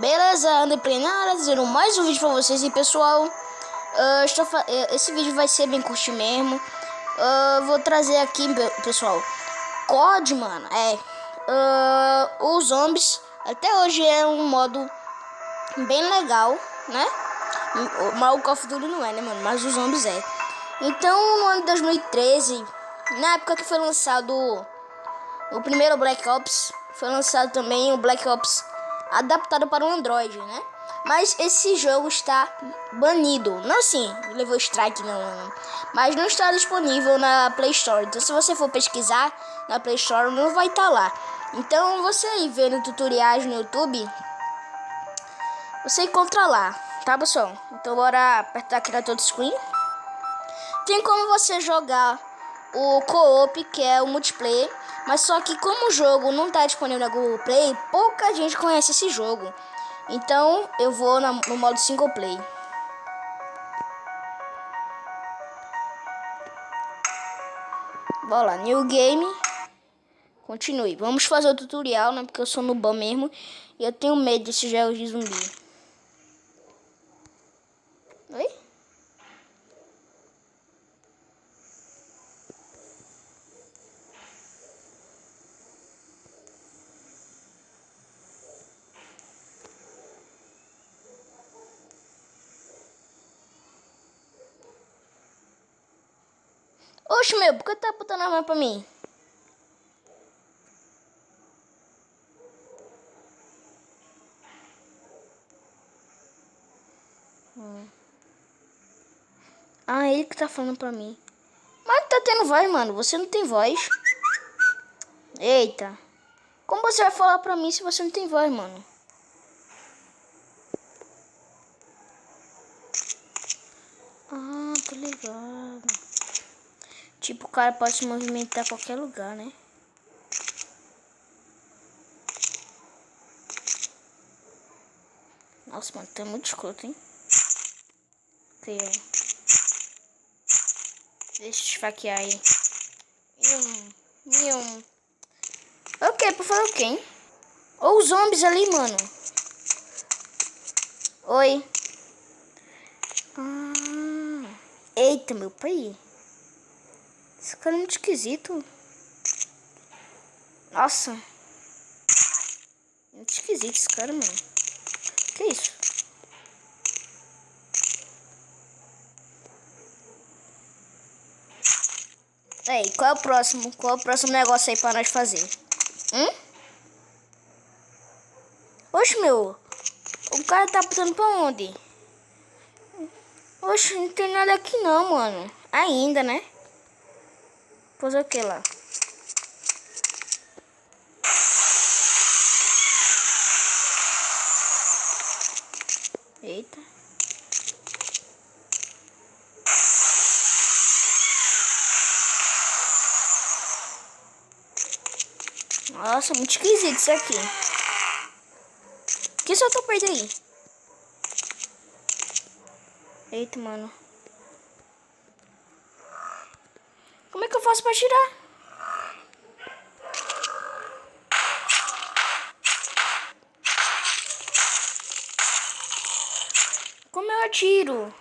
Beleza, André Plenara, dizendo mais um vídeo pra vocês. E pessoal, esse vídeo vai ser bem curto mesmo. Vou trazer aqui, pessoal, COD, mano. Os zombies até hoje é um modo bem legal, né? Mas o Call of Duty não é, né, mano? Mas os zombies é. Então, no ano de 2013, na época que foi lançado o primeiro Black Ops, foi lançado também o Black Ops adaptado para o Android, né? Mas esse jogo está banido. Não assim, levou strike, não. Mas não está disponível na Play Store. Então, se você for pesquisar na Play Store, não vai estar lá. Então, você aí vendo tutoriais no YouTube, você encontra lá, tá, pessoal? Então, bora apertar aqui na touchscreen. Tem como você jogar o co-op, que é o multiplayer. Mas só que como o jogo não está disponível na Google Play, pouca gente conhece esse jogo. Então eu vou no modo single play. Bora lá, new game. Continue. Vamos fazer o tutorial, né? Porque eu sou noob mesmo. E eu tenho medo desses jogos de zumbi. Oi? Oxe, meu, por que tá botando a mão pra mim? Ah, ele que tá falando pra mim. Mas tá tendo voz, mano. Você não tem voz. Eita. Como você vai falar pra mim se você não tem voz, mano? Ah, tô ligado. Tipo, o cara pode se movimentar em qualquer lugar, né? Nossa, mano, tá muito escroto, hein? Ok, ó. Deixa eu esfaquear aí. Ok, pra fazer o quê, hein? Ou os zombies ali, mano. Oi. Eita, meu pai. Esse cara é muito esquisito. Nossa. Muito esquisito esse cara, mano. Que isso? Aí, qual é o próximo? Qual é o próximo negócio aí pra nós fazer? Oxe, meu. O cara tá apontando pra onde? Oxe, não tem nada aqui não, mano. Ainda, né? Fazer o que lá? Eita. Nossa, muito esquisito isso aqui. Que soltou perto aí? Eita, mano. Como é que eu faço pra tirar? Como eu atiro?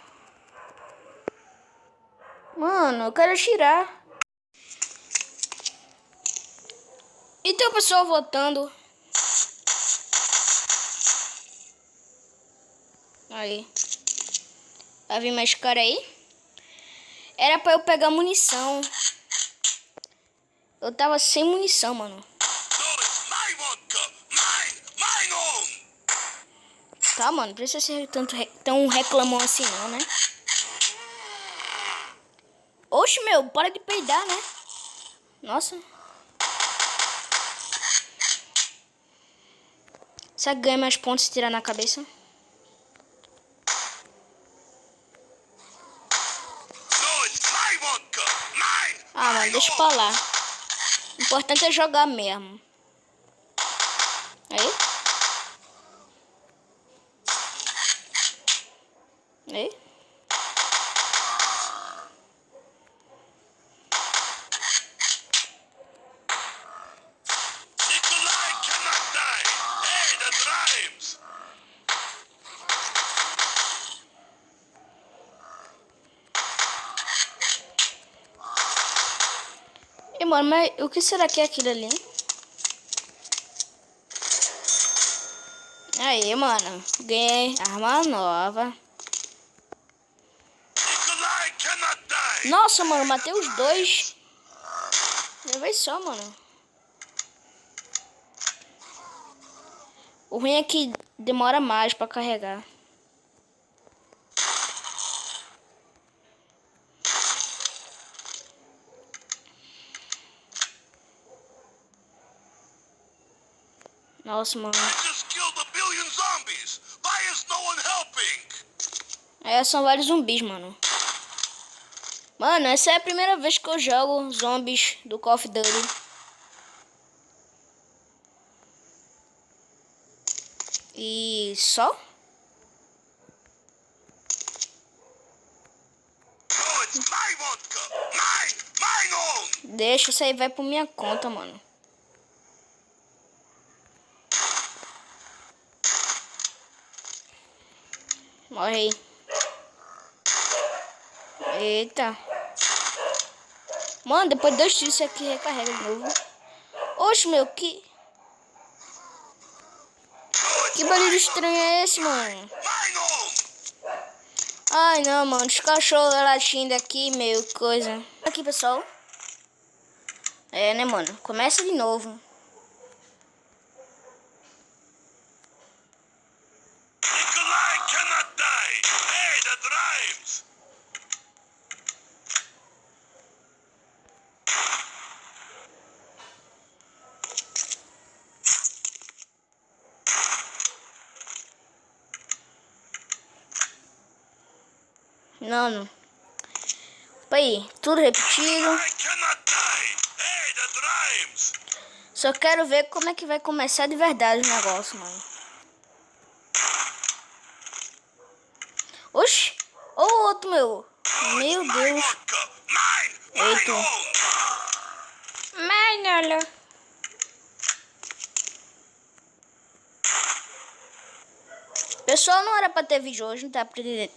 Mano, eu quero atirar. Então, pessoal, votando. Aí. Vai vir mais cara aí? Era pra eu pegar munição. Eu tava sem munição, mano. Tá, mano, não precisa ser tão reclamão assim não, né? Oxe, meu, para de peidar, né? Nossa. Será que ganha mais pontos se tirar na cabeça? Ah, mano, deixa pra lá. O importante é jogar mesmo. Aí? Aí? mano, mas o que será que é aquilo ali? Aí, mano. Ganhei arma nova. Nossa, mano, matei os dois. Levei só, mano. O ruim é que demora mais pra carregar. Nossa, mano. É, são vários zumbis, mano. Mano, essa é a primeira vez que eu jogo zombies do Call of Duty. E só? Deixa, isso aí vai por minha conta, mano. Morre aí. Eita. Mano, depois de 2 tiros isso aqui recarrega de novo. Oxe, meu, que barulho estranho é esse, mano? Ai, não, mano. Os cachorros latindo aqui, meu, coisa. Aqui, pessoal. É, né, mano? Começa de novo. Não. Aí, tudo repetido. Só quero ver como é que vai começar de verdade o negócio, mano. Oxi! Ô, outro, meu. Meu Deus. Eita. Mano. Pessoal, não era pra ter vídeo hoje, não tá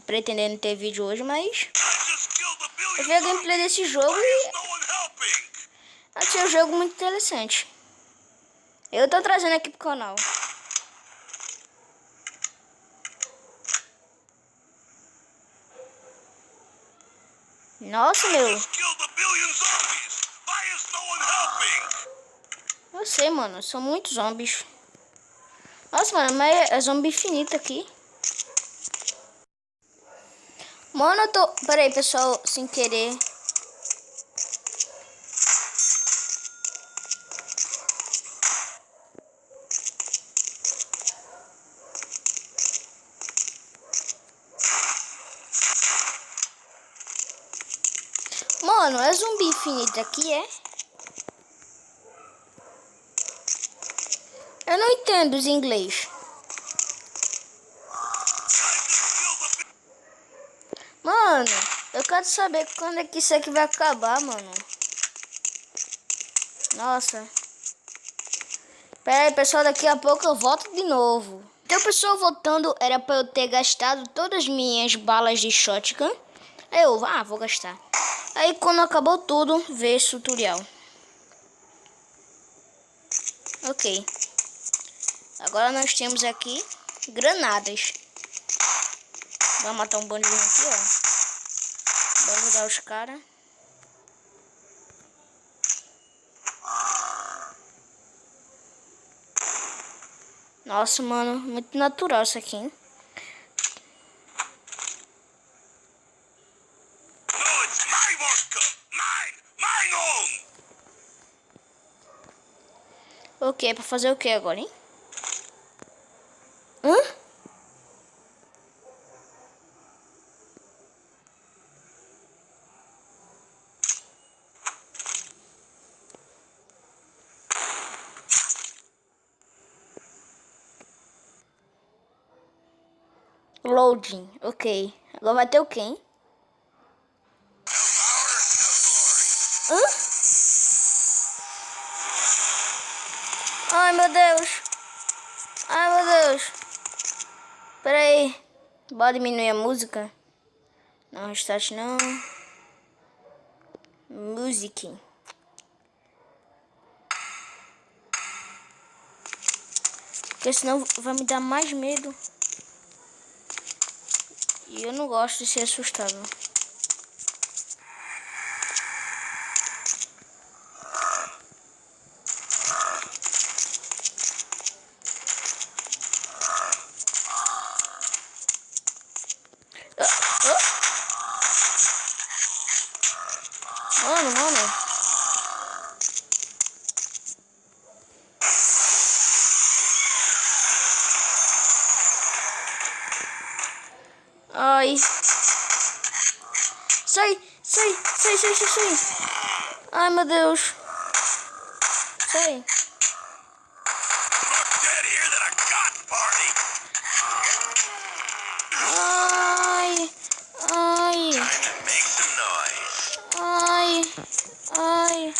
pretendendo ter vídeo hoje, mas eu vi a gameplay desse jogo e achei o jogo muito interessante. Eu tô trazendo aqui pro canal. Nossa, meu. Eu sei, mano, são muitos zombies. Nossa, mano, mas é zombie infinito aqui. Mano, eu tô... Pera aí, pessoal, sem querer. Mano, é zumbi infinito aqui, é? Eu não entendo os inglês. Mano, eu quero saber quando é que isso aqui vai acabar, mano. Nossa. Pera aí, pessoal, daqui a pouco eu volto de novo. Então, pessoal, voltando, era pra eu ter gastado todas as minhas balas de shotgun. Aí eu, vou gastar. Aí, quando acabou tudo, veio esse tutorial. Ok. Agora nós temos aqui granadas. Vamos matar um bandinho aqui, ó. Vamos ajudar os caras. Nossa, mano, muito natural isso aqui, hein? Ok, pra fazer o que agora, hein? Hã? Loading, ok. Agora vai ter o quê, hein? Hã? Ai, meu Deus. Ai, meu Deus. Pera aí. Bora diminuir a música. Não, restart não. Music. Porque senão vai me dar mais medo. E eu não gosto de ser assustado. Mano. Ai. Sai. Ai, meu Deus. Sai. Ai.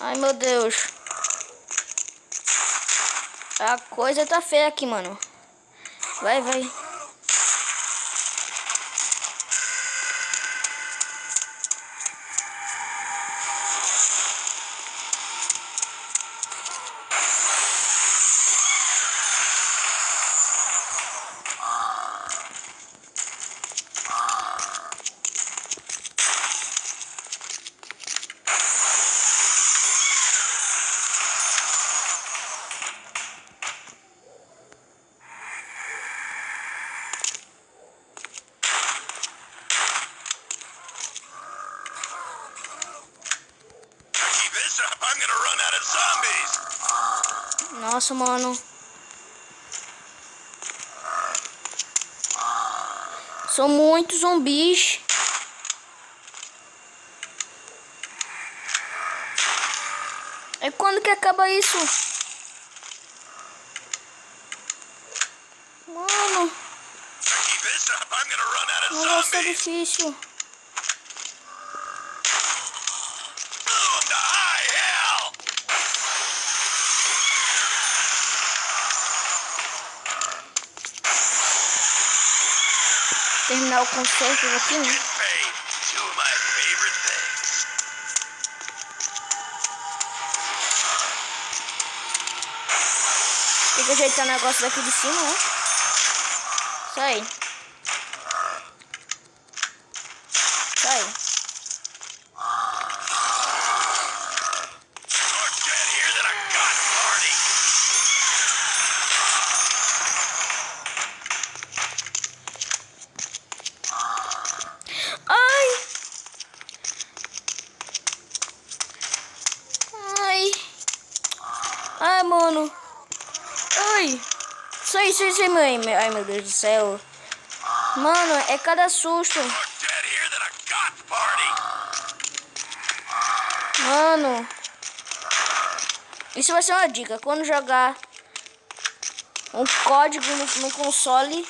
Ai, meu Deus. A coisa tá feia aqui, mano. Vai. Nossa, mano. São muitos zumbis. E quando que acaba isso? Mano. Nossa, tá difícil. Terminar o concerto aqui, né? Tem que ajeitar o negócio daqui de cima, né? Sai. Ai, mano. Ai. Sai, mãe. Ai, meu Deus do céu. Mano, é cada susto. Mano. Isso vai ser uma dica. Quando jogar um código no console,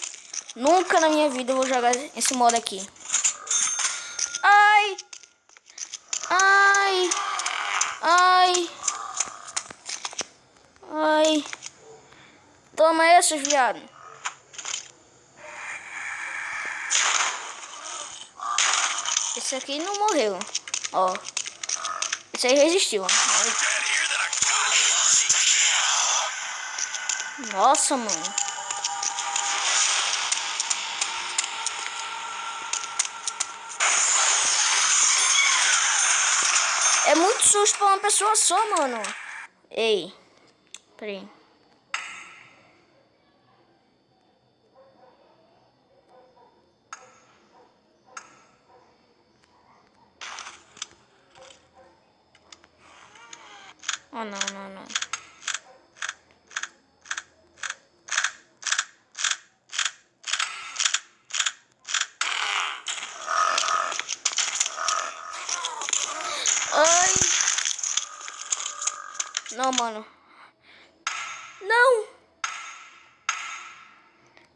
nunca na minha vida eu vou jogar esse modo aqui. Ai. Toma essa, viado. Esse aqui não morreu. Ó. Esse aí resistiu. Nossa, mano. É muito susto pra uma pessoa só, mano. Ei. Peraí. Oh, não. Ai. Não, mano. Não.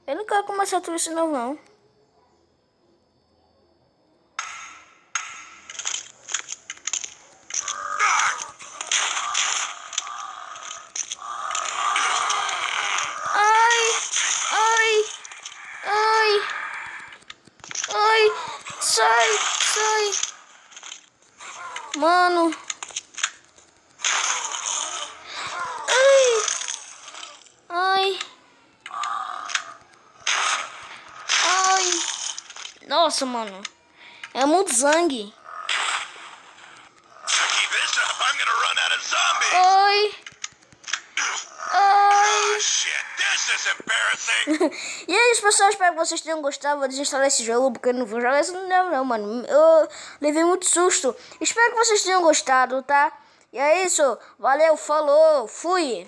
Eu não quero começar tudo isso novo, não. Nossa, mano. É muito sangue. Keep this up, I'm gonna run out of zombies. Oi. Oh Oi. shit, this is embarrassing. E é isso, pessoal. Espero que vocês tenham gostado. Vou desinstalar esse jogo porque eu não vou jogar isso. Não, mano. Eu levei muito susto. Espero que vocês tenham gostado, tá? E é isso. Valeu, falou, fui.